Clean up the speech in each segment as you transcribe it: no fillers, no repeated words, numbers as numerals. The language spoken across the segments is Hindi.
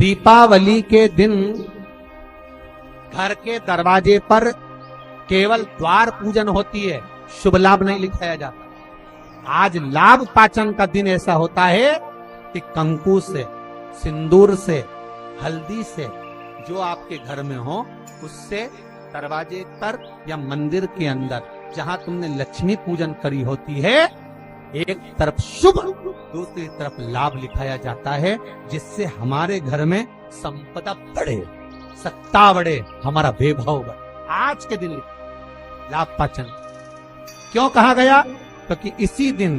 दीपावली के दिन घर के दरवाजे पर केवल द्वार पूजन होती है, शुभ लाभ नहीं लिखाया जाता। आज लाभ पाचन का दिन ऐसा होता है कि कंकु से, सिंदूर से, हल्दी से जो आपके घर में हो उससे दरवाजे पर या मंदिर के अंदर जहां तुमने लक्ष्मी पूजन करी होती है, एक तरफ शुभ दूसरी तरफ लाभ लिखाया जाता है, जिससे हमारे घर में संपदा बढ़े, सत्ता बढ़े, हमारा वैभव बढ़े। आज के दिन लाभ पाचन क्यों कहा गया? क्योंकि इसी दिन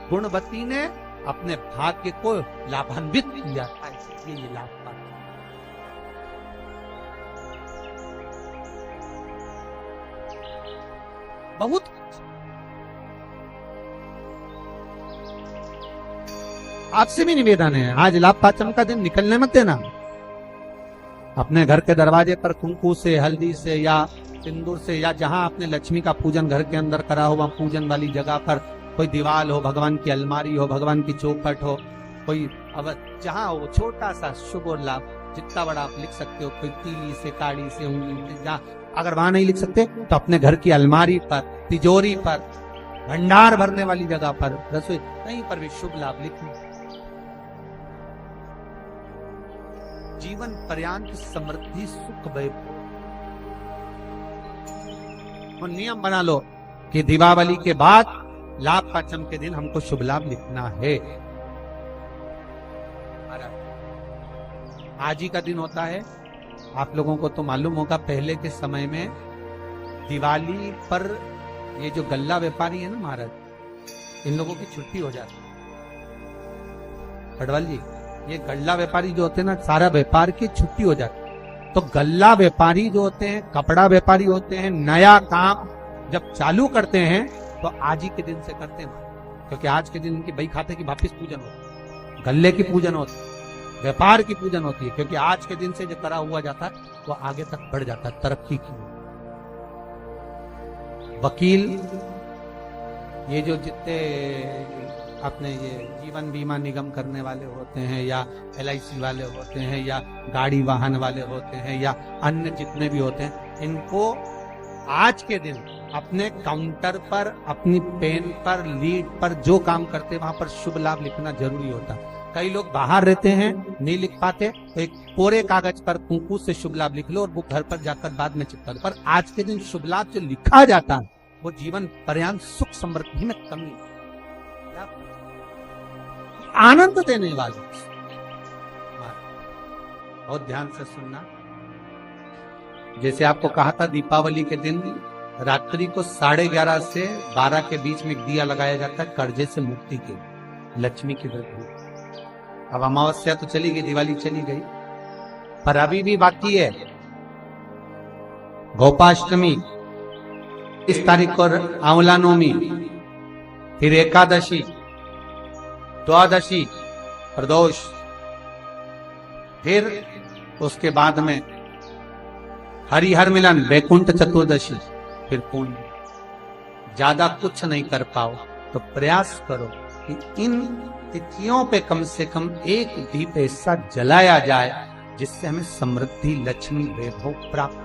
गुणवती ने अपने भाग्य को लाभान्वित किया था, इसलिए ये लाभ पाचन। बहुत आपसे भी निवेदन है, आज लाभ पाचन का दिन निकलने मत देना। अपने घर के दरवाजे पर कुंकू से, हल्दी से या सिंदूर से, या जहां आपने लक्ष्मी का पूजन घर के अंदर करा हो, वहां पूजन वाली जगह पर कोई दीवार हो, भगवान की अलमारी हो, भगवान की चौखट हो, कोई अब जहां हो छोटा सा शुभ और लाभ, जितना बड़ा आप लिख सकते हो, कोई तीली से, काड़ी से, उंगली से, जहां अगर वहां नहीं लिख सकते तो अपने घर की अलमारी पर, तिजोरी पर, भंडार भरने वाली जगह पर, रसोई कहीं पर भी शुभ लाभ लिखना। जीवन पर्यंत समृद्धि सुख वैभव। और नियम बना लो कि दीपावली के बाद लाभ पाचन के दिन हमको शुभ लाभ लिखना है। आज ही का दिन होता है, आप लोगों को तो मालूम होगा, पहले के समय में दिवाली पर ये जो गल्ला व्यापारी है ना महाराज, इन लोगों की छुट्टी हो जाती है। पटवाल जी, ये गल्ला व्यापारी जो होते हैं ना, सारा व्यापार की छुट्टी हो जाती है। तो गल्ला व्यापारी जो होते हैं, कपड़ा व्यापारी होते हैं, नया काम जब चालू करते हैं तो आज ही के दिन से करते हैं, क्योंकि आज के दिन इनकी बही खाते की वापिस पूजन होती है, गल्ले की पूजन होती है, व्यापार की पूजन होती है, क्योंकि आज के दिन से जो करा हुआ जाता है वो आगे तक बढ़ जाता है, तरक्की की। वकील, ये जो जितने अपने ये जीवन बीमा निगम करने वाले होते हैं, या LIC वाले होते हैं, या गाड़ी वाहन वाले होते हैं, या अन्य जितने भी होते हैं, इनको आज के दिन अपने काउंटर पर, अपनी पेन पर, लीड पर जो काम करते हैं वहां पर शुभ लाभ लिखना जरूरी होता है। कई लोग बाहर रहते हैं, नहीं लिख पाते, तो एक कोरे कागज पर कुंकू से शुभ लाभ लिख लो और वो घर पर जाकर बाद में चिपका दो। पर आज के दिन शुभ लाभ जो लिखा जाता है वो जीवन पर्यंत सुख समृद्धि में कमी, आनंद देने वाले। बहुत ध्यान से सुनना। जैसे आपको कहा था, दीपावली के दिन रात्रि को 11:30 से 12 के बीच में एक दिया लगाया जाता है, कर्जे से मुक्ति के, लक्ष्मी की वृद्धि। अब अमावस्या तो चली गई, दिवाली चली गई, पर अभी भी बाकी है गोपाष्टमी, इस तारीख को आंवला नवमी, फिर एकादशी, द्वादशी, प्रदोष, फिर उसके बाद में हरिहर मिलन, वैकुंठ चतुर्दशी, फिर पुण्य। ज्यादा कुछ नहीं कर पाओ तो प्रयास करो कि इन तिथियों पे कम से कम एक दीप ऐसा जलाया जाए जिससे हमें समृद्धि, लक्ष्मी, वैभव प्राप्त।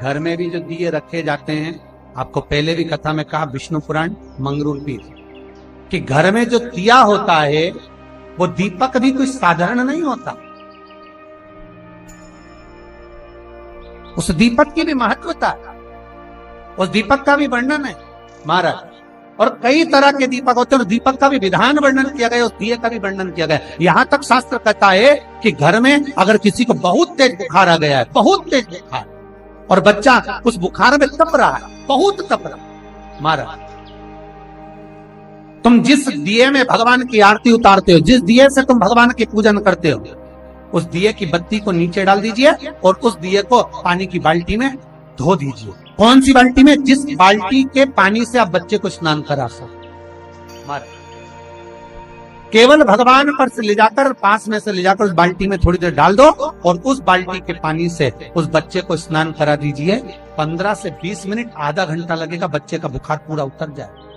घर में भी जो दिए रखे जाते हैं, आपको पहले भी कथा में कहा, विष्णु पुराण मंगरूपी, कि घर में जो दिया होता है वो दीपक भी कोई साधारण नहीं होता, उस दीपक की भी महत्वता है, उस दीपक का भी वर्णन है महाराज। और कई तरह के दीपक होते हैं, दीपक का भी विधान वर्णन किया गया, उस दिए का भी वर्णन किया गया। यहाँ तक शास्त्र कहता है कि घर में अगर किसी को बहुत तेज बुखार आ गया है, बहुत तेज बुखार, और बच्चा उस बुखार में तप रहा है, बहुत तप रहा, महाराज, तुम जिस दिए में भगवान की आरती उतारते हो, जिस दिए से तुम भगवान की पूजन करते हो, उस दिए की बत्ती को नीचे डाल दीजिए और उस दिए को पानी की बाल्टी में धो दीजिए। कौन सी बाल्टी में? जिस बाल्टी के पानी से आप बच्चे को स्नान करा सकते। केवल भगवान पर से ले जाकर, पास में से ले जाकर उस बाल्टी में थोड़ी देर डाल दो और उस बाल्टी के पानी से उस बच्चे को स्नान करा दीजिए। 15 से 20 मिनट, आधा घंटा लगेगा, बच्चे का बुखार पूरा उतर जाए।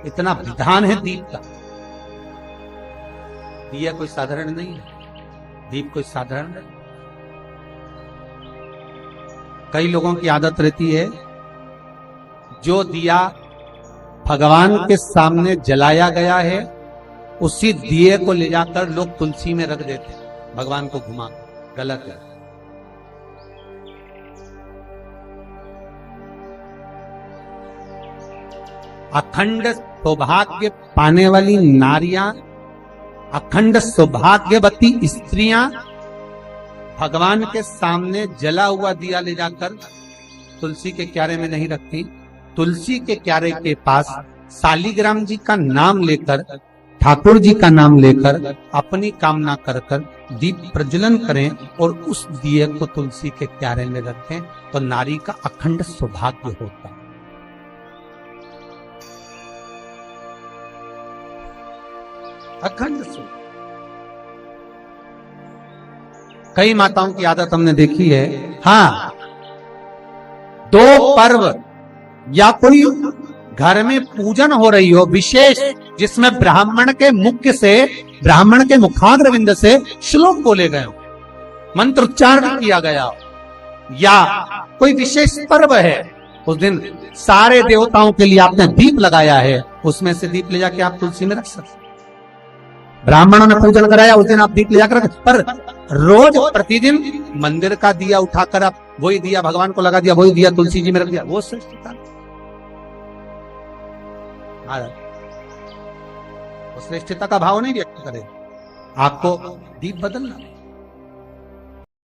इतना विधान है दीप का। दिया कोई साधारण नहीं है, दीप कोई साधारण नहीं। कई लोगों की आदत रहती है, जो दिया भगवान के सामने जलाया गया है उसी दिए को ले जाकर लोग तुलसी में रख देते हैं, भगवान को घुमा। गलत है। अखंड सौभाग्य पाने वाली नारियां, अखंड सौभाग्यवती स्त्रियां भगवान के सामने जला हुआ दिया ले जाकर तुलसी के क्यारे में नहीं रखती। तुलसी के क्यारे के पास शालिग्राम जी का नाम लेकर, ठाकुर जी का नाम लेकर अपनी कामना कर कर दीप प्रज्वलन करें और उस दिए को तुलसी के क्यारे में रखें तो नारी का अखंड सौभाग्य होता है। अखंड सौभाग्य। कई माताओं की आदत हमने देखी है, हाँ, दो पर्व या कोई घर में पूजन हो रही हो विशेष, जिसमें ब्राह्मण के मुख से, ब्राह्मण के मुखाग्रविंद से श्लोक बोले गए हो, मंत्रोच्चारण किया गया हो, या कोई विशेष पर्व है, उस दिन सारे देवताओं के लिए आपने दीप लगाया है, उसमें से दीप ले जाके आप तुलसी में रख सकते। ब्राह्मणों ने पूजन कराया, उस दिन आप दीप ले जाकर रख, पर रोज प्रतिदिन मंदिर का दिया उठाकर आप वही दिया भगवान को लगा दिया, वही दिया तुलसी जी में रख दिया, वो श्रेष्ठता। श्रेष्ठता का भाव नहीं व्यक्त करे, आपको दीप बदलना।